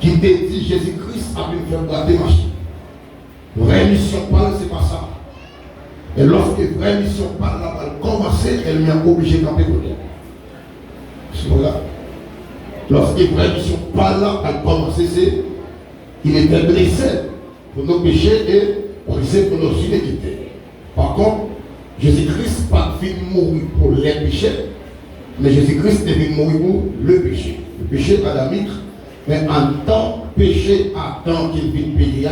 qui te dit Jésus-Christ a pu faire brader marcher. Vraie mission parle, c'est pas ça. Et lorsque vraie mission parle, elle commence, elle m'est obligée de camper côté. C'est voilà. Lorsque vraie mission parle, elle commence, c'est qu'il était blessé pour nos péchés et brisé pour nos iniquités. Par contre, Jésus-Christ n'est pas venu mourir pour les péchés, mais Jésus-Christ est venu mourir pour le péché. Le péché adamique, mais en tant péché, en tant qu'il vit payer,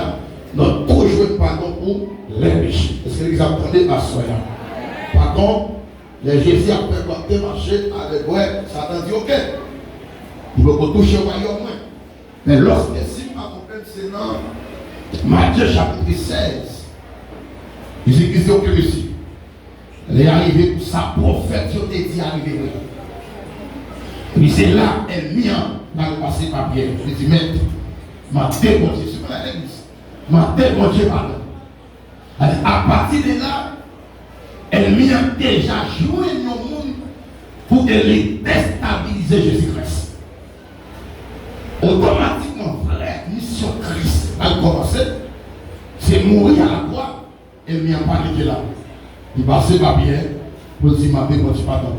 notre toujours pardon pour les péchés. Est-ce que vous apprenez à soi? Par contre, les Jésus a fait marcher avec ouais, Satan dit ok. Il veut qu'on touche au royaume. Mais lorsque si on accompagne ces noms, Matthieu chapitre 16, Jésus-Christ dit ok monsieur. Elle est arrivée pour sa prophète, je t'ai dit arriver. Puis c'est là, elle vient dans le passé par Pierre. Je dis, maître, m'a démontré, c'est pas l'église, m'a démontré pardon. À partir de là, elle vient déjà jouer le monde pour qu'elle déstabilise Jésus-Christ. Automatiquement, vraie mission Christ a commencé, c'est mourir à la croix, elle vient paniquer là. Il passait pas bien pour dire m'a démontré pardon.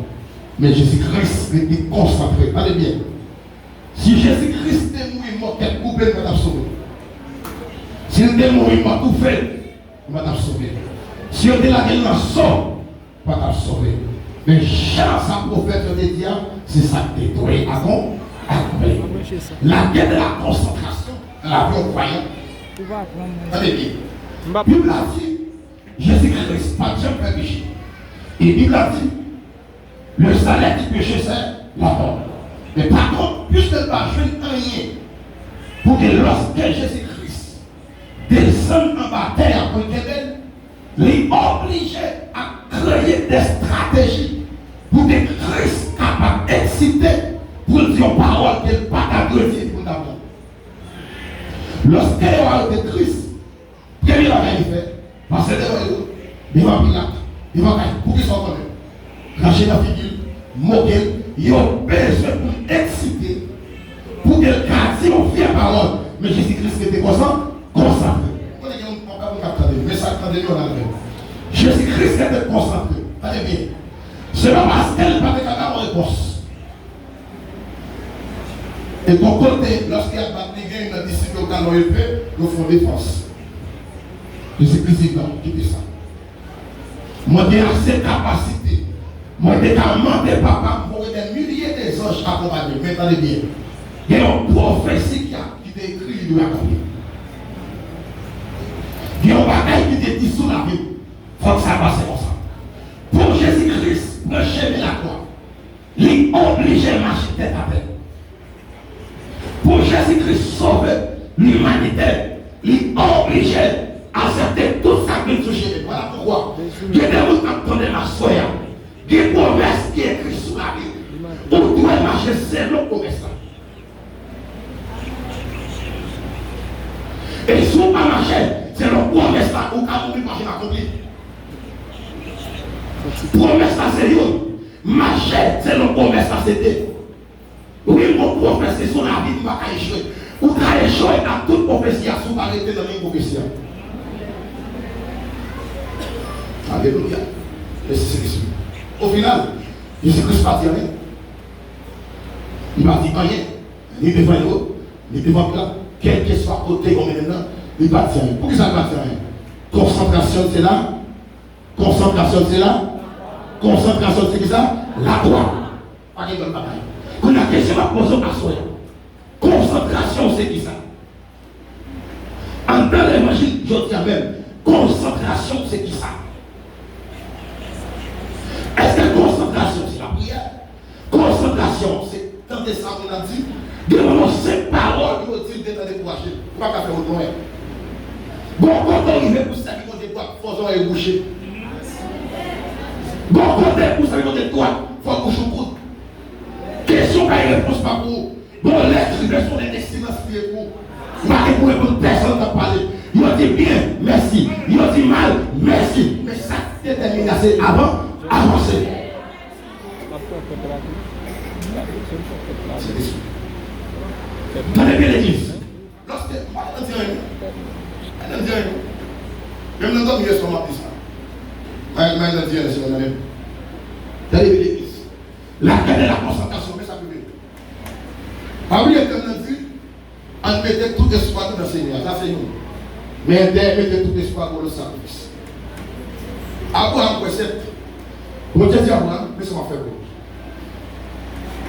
Mais Jésus-Christ est concentré. Allez bien. Si Jésus-Christ est mort, quel coupé va t'absorber. S'il est mort, il m'a tout fait, il va t'absorber. Si on est là, il m'a sauvé, il va t'absorber. Mais chaque sa prophète de Dieu, c'est ça que détruit. Avant, après. La guerre de la concentration, la vie au croyant. Allez bien. La Bible a dit, Jésus-Christ, pas de jamais péché. Et la Bible a dit, le salaire du péché, c'est la mort. Mais par contre, puisque elle va jouer rien, pour que lorsque Jésus-Christ descende en bataille pour qu'elle les oblige à créer des stratégies pour que Christ capable d'exciter pour dire aux paroles qu'elle n'a pas agressé pour d'abord. Lorsqu'elle a été Christ, qu'est-ce qu'il a fait? Parce que il va Pilate, il va pour qu'ils soient connus. Lâcher la figure, moquer, ils ont besoin pour exciter, pour que le quartier on fait la parole. Mais Jésus-Christ était concentré. Mais ça, Jésus-Christ était concentré. Allez bien. C'est pas parce qu'elle n'a pas de réponse. Et ton côté, lorsqu'il y a une discipline au canon épais, nous font défense. Jésus-Christ dit non, quittez ça. Moi, j'ai assez de capacité. Moi, j'ai demandé papa pour des milliers d'anges accompagnés. Mais attendez bien. Il y a une prophétie qui t'a écrit, il doit accomplir. Il y a un bagage qui t'a dit sous la Bible. Il faut que ça passe comme ça. Pour Jésus-Christ, le chemin la croix, il est obligé de marcher tête à tête. Pour Jésus-Christ sauver l'humanité, il est obligé d'accepter tout ça qui est touché. Voilà pourquoi. Il y a des gens qui attendent la soya. Il y a des promesses qui sont écrites sous la Bible. On doit marcher selon promesse. Et si on ne marche selon promesse, on ne peut pas marcher accompli. Promesse à sérieux. Marcher selon promesse à c'était. Oui, mon prophète, c'est son avis qui va échouer. Ou qui a échoué à toute prophétie, à son arrêté dans les prophéties. Alléluia. Et c'est ce qui au final, Jésus-Christ ne partit rien. Il ne partit rien. Ni devant l'autre, ni devant là. Quel que soit côté comme maintenant, il ne partit rien. Pourquoi ça ne partit rien? Concentration, c'est là. Concentration, c'est là. Concentration, c'est qui ça? La croix. Pas de bonne bataille. Quand la question va poser à soi. Concentration, c'est qui ça? En dans l'évangile, je dis même, concentration, c'est qui ça? Est-ce que concentration, c'est la prière? Concentration, c'est tant de ça qu'on a dit, de moment ces paroles qui vont dire d'être découragé. Pas qu'à faire autrement. Bon, quand on arrive pour ça, qui vont dire quoi? Faut et boucher. Bon, quand on arrive pour ça, qui vont dire quoi? Faut boucher au bout. Question qui ne réponse pas pour. Bon, les sont des destinées pour. Pas pour répondre, personne n'a parlé. Ils ont dit bien, merci. Ils ont dit mal, merci. Mais ça, détermination avant. Avancez. Tenez bien l'église. Même dans le temps, comment dit ça? Mais Dieu, c'est mon ami. D'aller l'église. La quête de la concentration, mais ça peut venir. Ah oui, comme on a dit, on mettait tout espoir dans le Seigneur. Ça, c'est nous. Mais on mettait tout espoir pour le sacrifice. Abraham, quoi, c'est. Mon Dieu dit Abraham, mais ça m'a fait beau.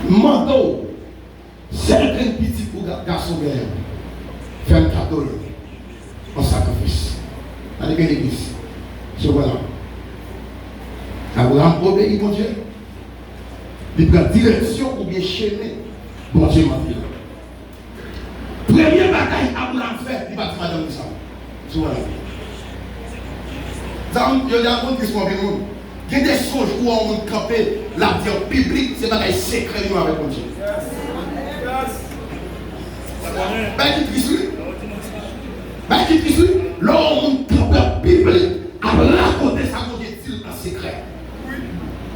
Manteau, c'est un petit pour garçon guerre. Faire un cadeau en sacrifice. Allez bien l'église. Je vois là. Abraham obéit mon Dieu. Il prend direction ou bien chemin. Bon Dieu m'a dit. Première bataille Abraham fait, il va te madame ça. Je vois là. Il y a un monde qui se moque. Il y a des songes où on va camper la vie publique, c'est bataille secret avec mon Dieu. Ben qui suit? L'homme campeur biblique a raconté sa mon Dieu en secret.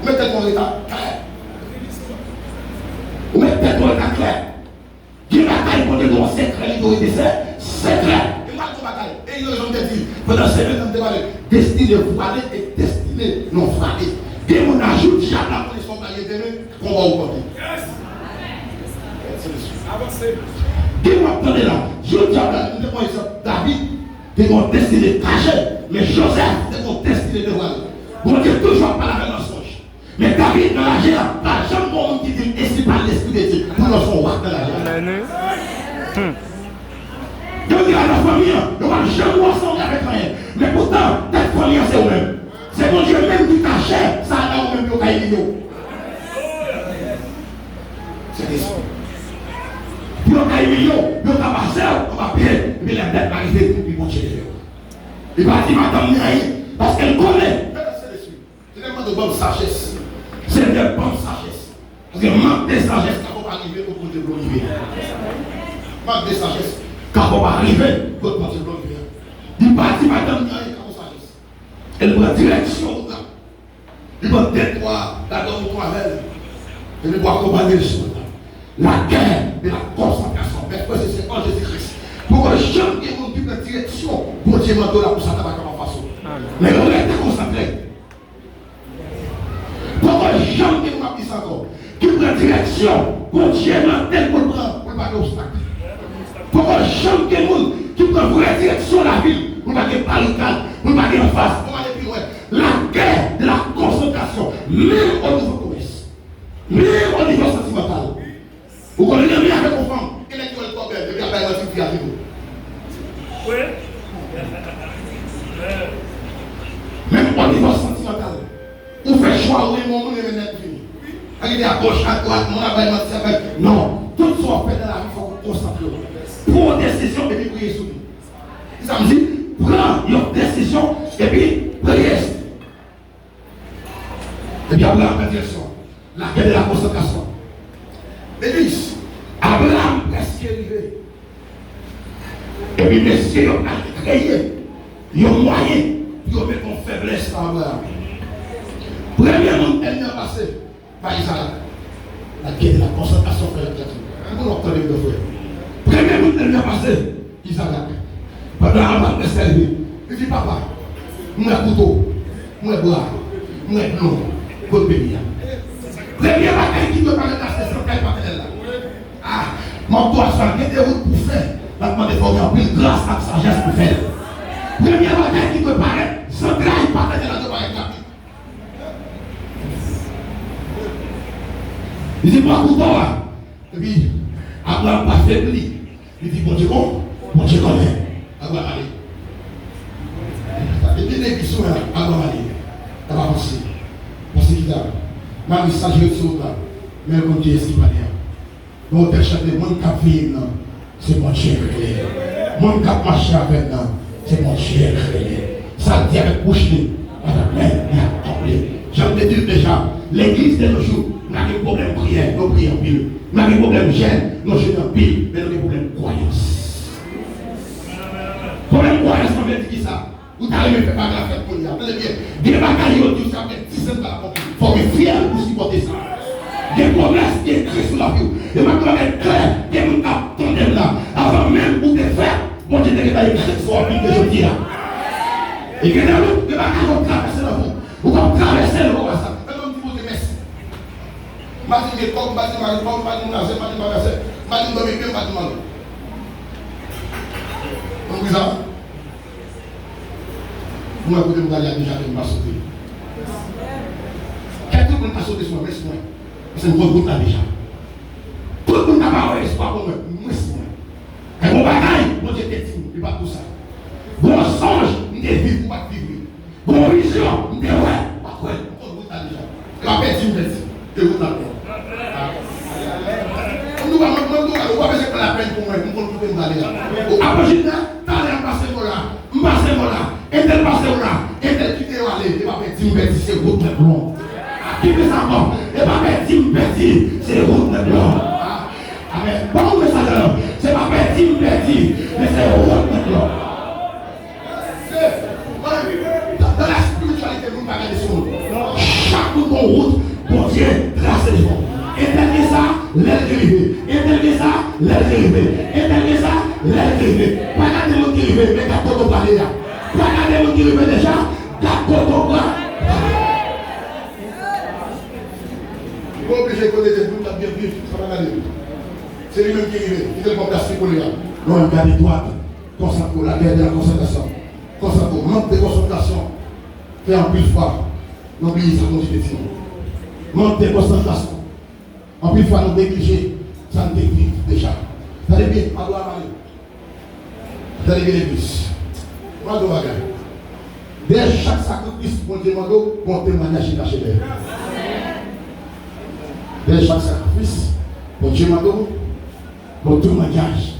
Mettez ton état clair. Mettez ton état clair. Qui bataille pour des grands secrets, il doit être secret. Et ils ont dit, pendant ces minutes, on demande destiné voilé et destiné non voilé. Et on ajoute jamais la condition de demain qu'on va au côté. Avancez. Et on attendez là, je dis à David, c'est mon destiné caché, mais Joseph, c'est mon destiné de voilé. Bon Dieu, toujours pas la même mensonge. Mais David, dans la géant, pas jamais monde qui dit, et c'est pas l'esprit de Dieu, pour leur son roi dans la géant. Je dis à la famille, je ne vais jamais ensemble avec rien. Mais pourtant, cette famille, c'est vous-même. C'est mon Dieu même qui cache, ça a vous-même qui a été. C'est l'esprit. Puis on a eu on va passer, on va payer, mais la dette va arriver, puis bon Dieu les fait. Il va dire, madame, rien, parce qu'elle connaît. C'est l'esprit. C'est tellement de bonne sagesse. C'est de bonne sagesse. Parce que manque de sagesse, quand on va arriver au bout de l'olivier. Manque de sagesse. Quand on va arriver, votre parti blanc vient. Il partit, madame, il y a une sagesse. Elle prend direction. Il va détroit, la donne au avec elle. Elle doit accompagner le soir. La guerre de la concentration. Mais c'est en Jésus-Christ. Pour que jamais il y ait une direction, pour Dieu m'a donné la concentration comme façon. Mais on est concentré. Pour que jamais il y ait une encore. Qui prend direction, pour Dieu m'a tel pour le prendre, pour ne pas d'obstacle. Pour que jamais il y ait une qui prend vraie direction la ville, pour ne pas de barricade, pour ne pas de face, pour ne pas de plus loin. La guerre de la concentration, même au niveau commerce, même au niveau sentimental. Vous connaissez bien avec vos femmes, quel est le problème de bien faire votre fille à vous? Oui. Même au niveau sentimental, vous faites choix, oui, mon monde est maintenant fini. Arrivez à gauche, à droite, mon aval, mon cerveau. Non, tout ce qu'on fait dans la vie, il faut vous concentrer. Pour une décision, et puis prier sur lui. Ça me dit, prends une décision, et puis priez. Et puis Abraham prend direction. La guerre de la concentration. L'église, Abraham presque arrivé. Et puis messieurs, on a créé un moyen pour mettre en faiblesse à Abraham. Premièrement, elle n'a passé par Isaac. La guerre de la concentration fait la créature. Vous l'entendez de frère. Premièrement, elle n'a passé Isaac. Pendant Abraham presque arrivé. Il dit papa, moi couteau, moi bras, moi blond, votre bébé. Première bataille qui doit parler de la session, quelle bataille là? Ah, mon poisson, quelle est route pour faire? Maintenant, il faut remplir grâce à la sagesse pour faire. Première bataille qui doit parler, sans grâce, bataille là, doit parler rapide. Il dit, moi, couteau là. Et puis, Abraham pas faibli. Il dit, bon Dieu, bon Dieu, connaît. Abraham, allez. Et puis, les bisous là, Abraham, allez. Ça va avancer. Parce qu'il a. Ma message est sur là. Mais mon Dieu, est-ce qu'il va dire? Donc, on chanté, mon cap vivre, c'est mon Dieu créé. Mon cap marcher avec nous, c'est mon Dieu créé. Ça dit avec bouche, avec main, il a accompli. J'en ai dit déjà, l'église de nos jours, on a des problèmes de prière, nous prions en pile. On a des problèmes de gêne, nous gênons en pile, mais nous avons des problèmes de croyance. Problème de croyance, on veut dire qui ça? Vous n'arrivez pas à la fête pour y aller. Attendez bien, des bagailles autour, ça fait 10 ans de la pompe. Il faut être fier pour supporter ça. Des promesses qui écrites sur la vie. Et maintenant, être clair, des gens qui attendent là, avant même ou de faire, Mon Dieu, tu as écrit sur la vie de jeudi. Et que l'autre, tu vas traverser la route. Vous allez traverser le route. C'est comme si vous te merci. Je vais comme, je vais comme, je vais vous ça? Vous m'avez dit que vous allez déjà sauter. Quelqu'un qui a sauté sur moi, merci moi. C'est une bonne route là déjà. Tout le monde n'a pas espoir pour moi, merci moi. Et mon bagaille, mon Dieu t'es dit, il pas tout ça. Bon songe, il est vivre pour pas vivre. Bon vision, il est ouais, pas quoi, bonne route là déjà. Et ma père dit, merci, et vous là. Nous va faire la peine pour moi, nous allons aller là. Après, et tel passé là, et tel qui est allé, et pas petit petit, c'est route de blanc. Qui fait ça bon? Et pas petit petit, c'est route de blanc. Amen. Bon message, c'est pas petit petit, mais c'est route de blanc. Dans la spiritualité, nous ne pas regarder sur nous. Chaque bon route, bon Dieu, trace les bons. Et tel que ça, l'élève. Et tel que ça, l'élève. Et tel que ça, l'élève. Pas regarder l'autre qui arrive, mais quand on parle là. Pas regarder l'autre qui arrive déjà, quand on parle. Il faut obliger de connaître tout le bien vivre, ça va aller. C'est lui-même qui arrive, il est comme la spiritualité. Non, regardez droite, concentre la guerre de la concentration. Concentre, manque de concentration. Fais un pile fois, n'oubliez ça comme je l'ai dit. Manque de concentration. En plus, il faut nous négliger, ça nous dégride déjà. Vous allez bien, à droite, vous allez bien les bus. Moi, je vais derrière chaque sacrifice, mon Dieu, mon témoignage est caché derrière. Derrière chaque sacrifice, mon Dieu, mon témoignage